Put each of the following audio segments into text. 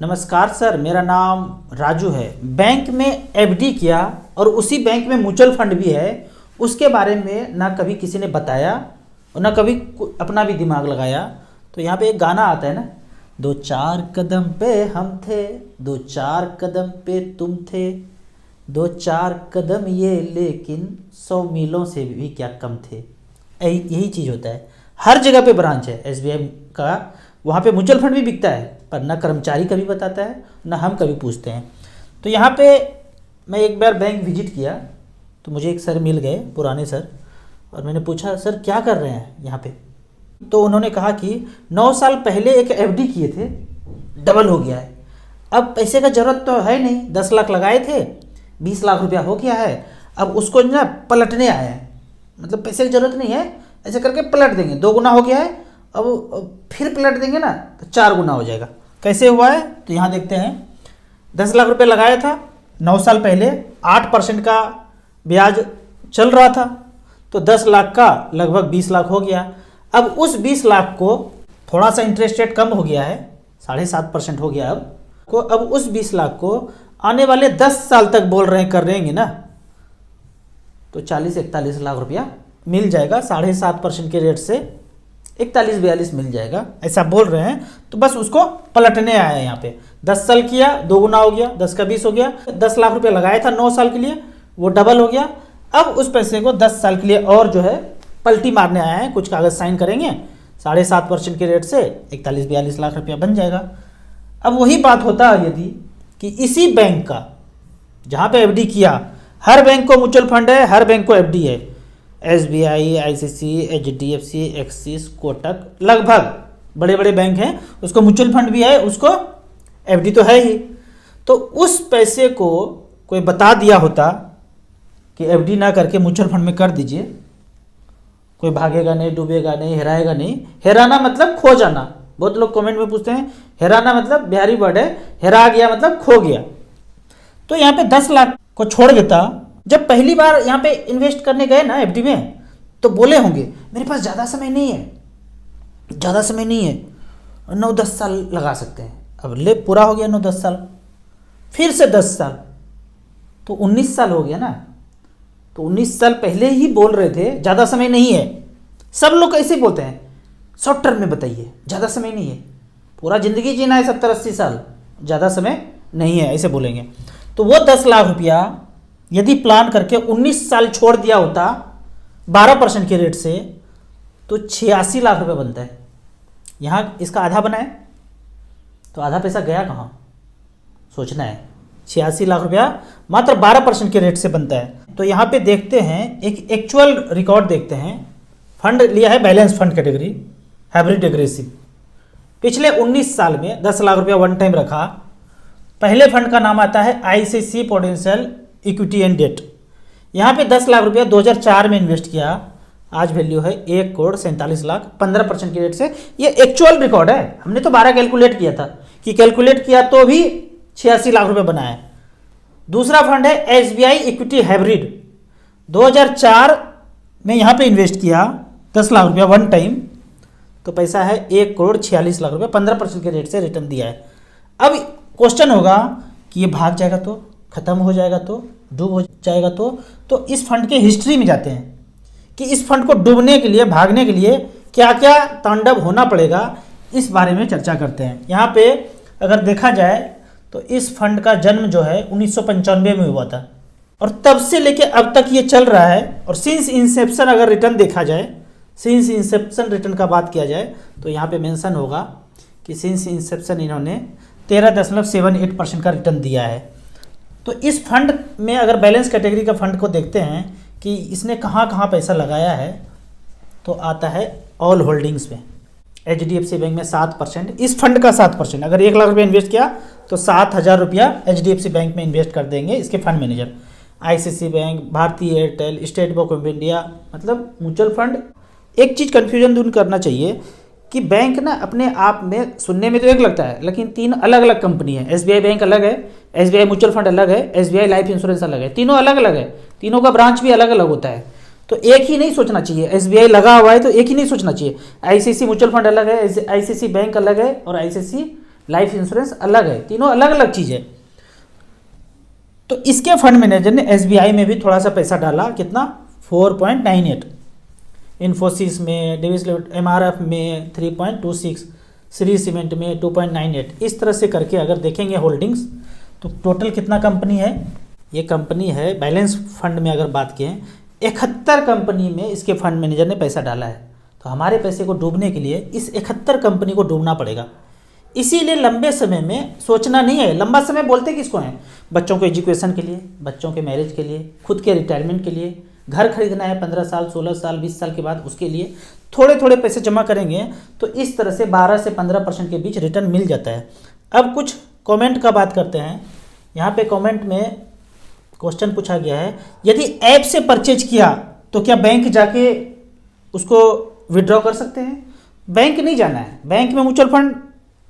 नमस्कार सर, मेरा नाम राजू है। बैंक में एफडी किया और उसी बैंक में म्यूचुअल फंड भी है। उसके बारे में ना कभी किसी ने बताया और ना कभी अपना भी दिमाग लगाया। तो यहाँ पे एक गाना आता है ना, 2-4 कदम पे हम थे, 2-4 कदम पे तुम थे, 2-4 कदम ये लेकिन 100 मीलों से भी क्या कम थे। यही चीज़ होता है। हर जगह पे ब्रांच है एसबीआई का। वहाँ पे म्यूचुअल फंड भी बिकता है, पर ना कर्मचारी कभी बताता है ना हम कभी पूछते हैं। तो यहाँ पे मैं एक बार बैंक विजिट किया तो मुझे एक सर मिल गए, पुराने सर, और मैंने पूछा सर क्या कर रहे हैं यहाँ पे। तो उन्होंने कहा कि 9 साल पहले एक एफडी किए थे, डबल हो गया है। अब पैसे का ज़रूरत तो है नहीं, 10 लाख लगाए थे, 20 लाख रुपया हो गया है। अब उसको ना पलटने आया है, मतलब पैसे की ज़रूरत नहीं है, ऐसे करके पलट देंगे। 2 गुना हो गया है, अब फिर पलट देंगे ना तो 4 गुना हो जाएगा। कैसे हुआ है तो यहाँ देखते हैं। 10 लाख रुपए लगाया था 9 साल पहले, 8% का ब्याज चल रहा था, तो 10 लाख का लगभग 20 लाख हो गया। अब उस 20 लाख को थोड़ा सा इंटरेस्ट रेट कम हो गया है, 7.5% हो गया। अब उस 20 लाख को आने वाले 10 साल तक बोल रहे हैं कर रहेंगे ना, तो 40-41 लाख रुपया मिल जाएगा। 7.5% के रेट से 41-42 मिल जाएगा, ऐसा बोल रहे हैं। तो बस उसको पलटने आया है यहाँ पे। 10 साल किया, 2 गुना हो गया, 10 का 20 हो गया। 10 लाख रुपया लगाया था 9 साल के लिए, वो डबल हो गया। अब उस पैसे को 10 साल के लिए और जो है पलटी मारने आया है, कुछ कागज साइन करेंगे, 7.5% के रेट से 41-42 लाख रुपया बन जाएगा। अब वही बात होता है यदि कि इसी बैंक का जहाँ पे एफडी किया, हर बैंक को म्यूचुअल फंड है, हर बैंक को एफडी है, SBI, ICC, HDFC, axis, Kotak, लगभग बड़े बड़े बैंक हैं, उसको म्यूचुअल फंड भी है, उसको एफडी तो है ही। तो उस पैसे को कोई बता दिया होता कि एफडी ना करके म्यूचुअल फंड में कर दीजिए, कोई भागेगा नहीं, डूबेगा नहीं, हेराएगा नहीं। हेराना मतलब खो जाना। बहुत लोग कमेंट में पूछते हैं हेराना मतलब बिहारी वर्ड है, हेरा गया मतलब खो गया। तो यहाँ पे 10 लाख को छोड़ देता। जब पहली बार यहाँ पे इन्वेस्ट करने गए ना एफडी में, तो बोले होंगे मेरे पास ज़्यादा समय नहीं है, ज़्यादा समय नहीं है, 9-10 साल लगा सकते हैं। अब ले पूरा हो गया 9-10 साल, फिर से 10 साल, तो 19 साल हो गया ना। तो 19 साल पहले ही बोल रहे थे ज़्यादा समय नहीं है। सब लोग ऐसे बोलते हैं, शॉर्ट टर्म में बताइए, ज़्यादा समय नहीं है, पूरा ज़िंदगी जीना है 70-80 साल, ज़्यादा समय नहीं है, ऐसे बोलेंगे। तो वो 10 लाख रुपया यदि प्लान करके 19 साल छोड़ दिया होता 12% के रेट से, तो 86 लाख रुपए बनता है। यहाँ इसका आधा बना है, तो आधा पैसा गया कहाँ, सोचना है। 86 लाख रुपया मात्र 12% के रेट से बनता है। तो यहाँ पे देखते हैं, एक एक्चुअल रिकॉर्ड देखते हैं। फंड लिया है balance fund category, hybrid aggressive. पिछले 19 साल में 10 लाख रुपया वन टाइम रखा। पहले फंड का नाम आता है ICC potential equity and debt. यहाँ पे 10 लाख रुपया 2004 में इन्वेस्ट किया, आज वैल्यू है 1,47 लाख, 15% के रेट से। ये एक्चुअल रिकॉर्ड है, हमने तो 12 कैलकुलेट किया था कि कैलकुलेट किया तो भी 86 लाख रुपये बना है। दूसरा फंड है एसबीआई इक्विटी हाइब्रिड, 2004 में यहाँ पे इन्वेस्ट किया 10 लाख रुपया वन टाइम, तो पैसा है 1,46 लाख रुपये, 15% के रेट से रिटर्न दिया है। अब क्वेश्चन होगा कि ये भाग जाएगा तो, खत्म हो जाएगा तो, डूब हो जाएगा तो इस फंड के हिस्ट्री में जाते हैं कि इस फंड को डूबने के लिए, भागने के लिए क्या क्या तांडव होना पड़ेगा, इस बारे में चर्चा करते हैं। यहाँ पे अगर देखा जाए तो इस फंड का जन्म जो है 1995 में हुआ था, और तब से लेके अब तक ये चल रहा है। और सिंस इंसेप्शन अगर रिटर्न देखा जाए, सिंस इंसेप्शन रिटर्न का बात किया जाए, तो यहाँ पे मेंशन होगा कि सिंस इंसेप्शन इन्होंने 13.78% का रिटर्न दिया है। तो इस फंड में अगर बैलेंस कैटेगरी का फंड को देखते हैं कि इसने कहाँ कहाँ पैसा लगाया है, तो आता है ऑल होल्डिंग्स में। एचडीएफसी बैंक में 7%, इस फंड का 7%। अगर 1 लाख रुपया इन्वेस्ट किया तो 7,000 रुपया एचडीएफसी बैंक में इन्वेस्ट कर देंगे इसके फंड मैनेजर। आईसीसी बैंक, भारतीय Airtel, state bank of India, मतलब म्यूचुअल फंड। एक चीज़ कन्फ्यूजन दूर करना चाहिए कि बैंक ना अपने आप में सुनने में तो एक लगता है, लेकिन 3 अलग अलग कंपनी है। एसबीआई बैंक अलग है, एसबीआई म्यूचुअल फंड अलग है, एसबीआई लाइफ इंश्योरेंस अलग है, तीनों अलग अलग है, तीनों का ब्रांच भी अलग अलग होता है। तो एक ही नहीं सोचना चाहिए, एसबीआई लगा हुआ है तो एक ही नहीं सोचना चाहिए। आईसीसी म्यूचुअल फंड अलग है, आईसीसी बैंक अलग है और आईसीसी लाइफ इंश्योरेंस अलग है, तीनों अलग अलग चीज़ है। तो इसके फंड मैनेजर ने एसबीआई में भी थोड़ा सा पैसा डाला, कितना 4.98, इन्फोसिस में, डेविस एमआरएफ में 3.26, श्री सीमेंट में 2.98, इस तरह से करके अगर देखेंगे होल्डिंग्स तो टोटल कितना कंपनी है, ये कंपनी है बैलेंस फंड में अगर बात करें 71 कंपनी में इसके फंड मैनेजर ने पैसा डाला है। तो हमारे पैसे को डूबने के लिए इस 71 कंपनी को डूबना पड़ेगा। इसीलिए लंबे समय में सोचना नहीं है। लंबा समय बोलते किसको हैं, बच्चों के एजुकेशन के लिए, बच्चों के मैरिज के लिए, खुद के रिटायरमेंट के लिए, घर खरीदना है 15 साल 16 साल 20 साल के बाद, उसके लिए थोड़े थोड़े पैसे जमा करेंगे तो इस तरह से 12 से 15% के बीच रिटर्न मिल जाता है। अब कुछ कमेंट का बात करते हैं। यहाँ पे कमेंट में क्वेश्चन पूछा गया है, यदि ऐप से परचेज किया तो क्या बैंक जाके उसको विड्रॉ कर सकते हैं? बैंक नहीं जाना है। बैंक में म्यूचुअल फंड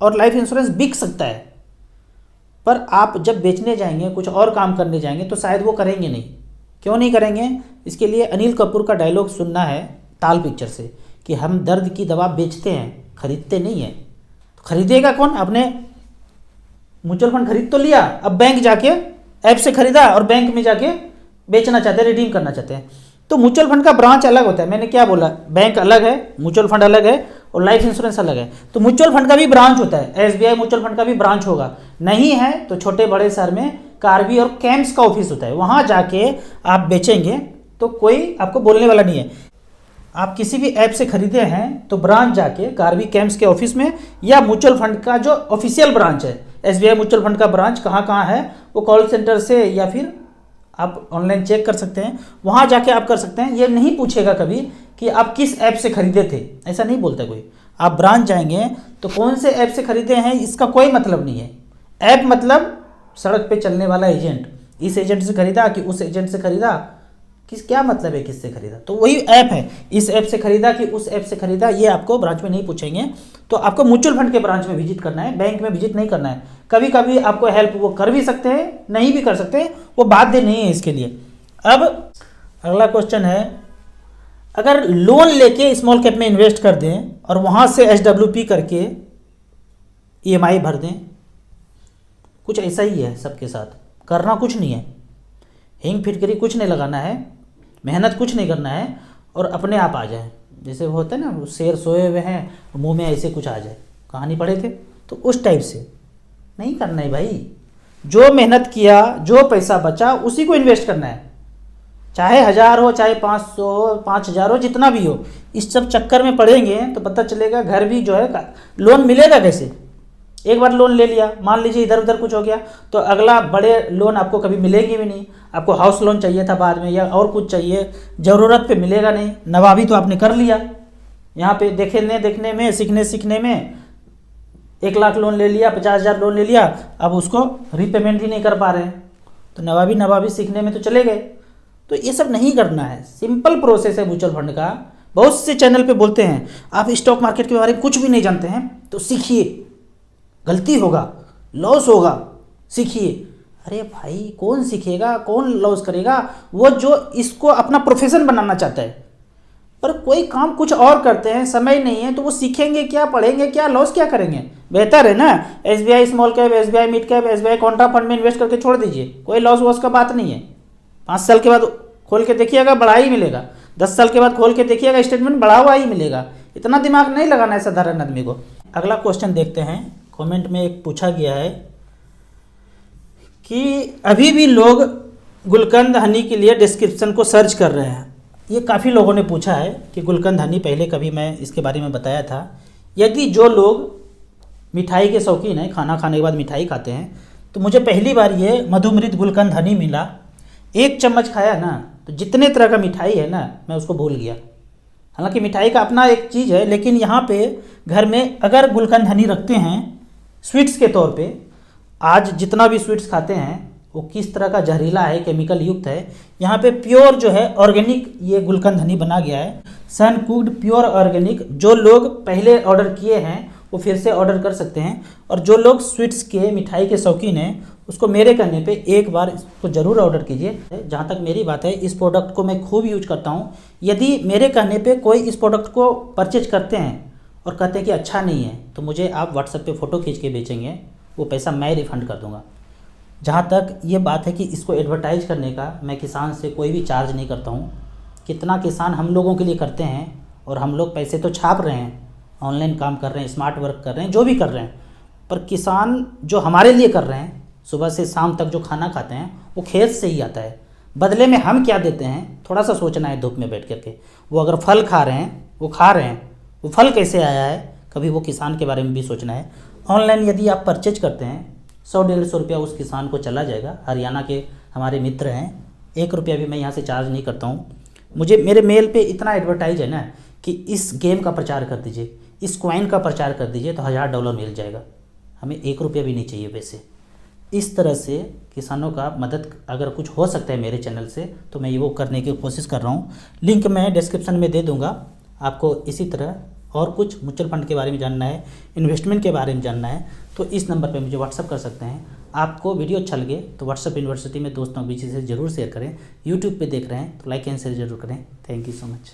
और लाइफ इंश्योरेंस बिक सकता है, पर आप जब बेचने जाएंगे, कुछ और काम करने जाएंगे तो शायद वो करेंगे नहीं। क्यों नहीं करेंगे? इसके लिए अनिल कपूर का डायलॉग सुनना है ताल पिक्चर से कि हम दर्द की दवा बेचते हैं, खरीदते नहीं हैं। तो खरीदेगा कौन? आपने म्यूचुअल फंड खरीद तो लिया, अब बैंक जाके ऐप से खरीदा और बैंक में जाके बेचना चाहते हैं, रिडीम करना चाहते हैं। तो म्यूचुअल फंड का ब्रांच अलग होता है। मैंने क्या बोला, बैंक अलग है, म्यूचुअल फंड अलग है और लाइफ इंश्योरेंस अलग है। तो म्यूचुअल फंड का भी ब्रांच होता है, एसबीआई म्यूचुअल फंड का भी ब्रांच होगा। नहीं है तो छोटे बड़े शहर में कार्बी और कैम्स का ऑफिस होता है, वहाँ जाके आप बेचेंगे तो कोई आपको बोलने वाला नहीं है। आप किसी भी ऐप से खरीदे हैं तो ब्रांच जाके कार्बी कैम्प्स के ऑफिस में, या म्यूचुअल फंड का जो ऑफिशियल ब्रांच है, एसबीआई म्यूचुअल फंड का ब्रांच कहाँ कहाँ है, वो कॉल सेंटर से या फिर आप ऑनलाइन चेक कर सकते हैं, वहाँ जाके आप कर सकते हैं। ये नहीं पूछेगा कभी कि आप किस ऐप से खरीदे थे, ऐसा नहीं बोलता कोई। आप ब्रांच जाएंगे तो कौन से ऐप से खरीदे हैं इसका कोई मतलब नहीं है। ऐप मतलब सड़क पे चलने वाला एजेंट, इस एजेंट से खरीदा कि उस एजेंट से खरीदा, क्या मतलब है किससे खरीदा, तो वही ऐप है। इस ऐप से खरीदा कि उस ऐप से खरीदा, ये आपको ब्रांच में नहीं पूछेंगे। तो आपको म्यूचुअल फंड के ब्रांच में विजिट करना है, बैंक में विजिट नहीं करना है। कभी कभी आपको हेल्प वो कर भी सकते हैं, नहीं भी कर सकते, वो बाध्य नहीं है इसके लिए। अब अगला क्वेश्चन है, अगर लोन लेके स्मॉल कैप में इन्वेस्ट कर दें और वहाँ से एसडब्ल्यूपी करके ईएमआई भर दें, कुछ ऐसा ही है सबके साथ। करना कुछ नहीं है, हिंग फिटकरी कुछ नहीं लगाना है, मेहनत कुछ नहीं करना है और अपने आप आ जाए। जैसे वो होता है ना, शेर सोए हुए हैं मुंह में ऐसे कुछ आ जाए, कहानी पढ़े थे, तो उस टाइप से नहीं करना है भाई। जो मेहनत किया, जो पैसा बचा, उसी को इन्वेस्ट करना है, चाहे 1000 हो, चाहे 500 हो, 5000 हो, जितना भी हो। इस सब चक्कर में पड़ेंगे तो पता चलेगा घर भी जो है, लोन मिलेगा कैसे? एक बार लोन ले लिया, मान लीजिए इधर उधर कुछ हो गया तो अगला बड़े लोन आपको कभी मिलेंगे भी नहीं। आपको हाउस लोन चाहिए था बाद में, या और कुछ चाहिए, ज़रूरत पे मिलेगा नहीं। नवाबी तो आपने कर लिया, यहाँ पे देखने में, सीखने में 1 लाख लोन ले लिया, 50,000 लोन ले लिया, अब उसको रीपेमेंट ही नहीं कर पा रहे हैं, तो नवाबी सीखने में तो चले गए। तो ये सब नहीं करना है, सिंपल प्रोसेस है म्यूचुअल फंड का। बहुत से चैनल पे बोलते हैं आप स्टॉक मार्केट के बारे में कुछ भी नहीं जानते हैं तो सीखिए, गलती होगा, लॉस होगा, सीखिए। अरे भाई कौन सीखेगा, कौन लॉस करेगा? वो जो इसको अपना प्रोफेशन बनाना चाहता है। पर कोई काम कुछ और करते हैं, समय नहीं है, तो वो सीखेंगे क्या, पढ़ेंगे क्या, लॉस क्या करेंगे? बेहतर है ना SBI small cap, SBI mid cap, SBI Contra fund में इन्वेस्ट करके छोड़ दीजिए, कोई लॉस वॉस का बात नहीं है। 5 साल के बाद खोल के देखिएगा बढ़ा ही मिलेगा, 10 साल के बाद खोल के देखिएगा स्टेटमेंट बढ़ा हुआ ही मिलेगा। इतना दिमाग नहीं लगाना है साधारण आदमी को। अगला क्वेश्चन देखते हैं, कमेंट में एक पूछा गया है कि अभी भी लोग गुलकंद हनी के लिए डिस्क्रिप्शन को सर्च कर रहे हैं। ये काफ़ी लोगों ने पूछा है कि गुलकंद हनी, पहले कभी मैं इसके बारे में बताया था। यदि जो लोग मिठाई के शौकीन हैं, खाना खाने के बाद मिठाई खाते हैं, तो मुझे पहली बार ये मधुमृत गुलकंद हनी मिला। 1 चम्मच खाया ना तो जितने तरह का मिठाई है ना मैं उसको भूल गया। हालांकि मिठाई का अपना एक चीज़ है, लेकिन यहाँ पे घर में अगर गुलकंद हनी रखते हैं स्वीट्स के तौर पे, आज जितना भी स्वीट्स खाते हैं वो किस तरह का जहरीला है, केमिकल युक्त है। यहाँ पे प्योर जो है ऑर्गेनिक ये गुलकंद हनी बना गया है, सन कुक्ड प्योर ऑर्गेनिक। जो लोग पहले ऑर्डर किए हैं वो फिर से ऑर्डर कर सकते हैं, और जो लोग स्वीट्स के, मिठाई के शौकीन हैं, उसको मेरे कहने पे एक बार इसको ज़रूर ऑर्डर कीजिए। जहाँ तक मेरी बात है, इस प्रोडक्ट को मैं खूब यूज करता हूँ। यदि मेरे कहने पे कोई इस प्रोडक्ट को परचेज करते हैं और कहते हैं कि अच्छा नहीं है, तो मुझे आप व्हाट्सएप पे फ़ोटो खींच के बेचेंगे, वो पैसा मैं रिफ़ंड कर दूँगा। जहाँ तक ये बात है कि इसको एडवर्टाइज़ करने का, मैं किसान से कोई भी चार्ज नहीं करता हूँ। कितना किसान हम लोगों के लिए करते हैं, और हम लोग पैसे तो छाप रहे हैं, ऑनलाइन काम कर रहे हैं, स्मार्ट वर्क कर रहे हैं, जो भी कर रहे हैं, पर किसान जो हमारे लिए कर रहे हैं, सुबह से शाम तक जो खाना खाते हैं वो खेत से ही आता है। बदले में हम क्या देते हैं, थोड़ा सा सोचना है धूप में बैठ करके। वो अगर फल खा रहे हैं, वो खा रहे हैं, वो फल कैसे आया है, कभी वो किसान के बारे में भी सोचना है। ऑनलाइन यदि आप परचेज करते हैं, 100-150 रुपया उस किसान को चला जाएगा। हरियाणा के हमारे मित्र हैं, 1 रुपया भी मैं यहाँ से चार्ज नहीं करता हूँ। मुझे मेरे मेल पे इतना एडवर्टाइज है ना कि इस गेम का प्रचार कर दीजिए, इस कॉइन का प्रचार कर दीजिए, तो $1000 मिल जाएगा। हमें 1 रुपया भी नहीं चाहिए वैसे। इस तरह से किसानों का मदद अगर कुछ हो सकता है मेरे चैनल से, तो मैं ये वो करने की कोशिश कर रहा हूँ। लिंक मैं डिस्क्रिप्शन में दे दूँगा। आपको इसी तरह और कुछ म्यूचुअल फंड के बारे में जानना है, इन्वेस्टमेंट के बारे में जानना है, तो इस नंबर पे मुझे व्हाट्सअप कर सकते हैं। आपको वीडियो अच्छा लगे तो व्हाट्सअप यूनिवर्सिटी में दोस्तों के बीच से ज़रूर शेयर करें। यूट्यूब पे देख रहे हैं तो लाइक एंड शेयर जरूर करें। Thank you so much.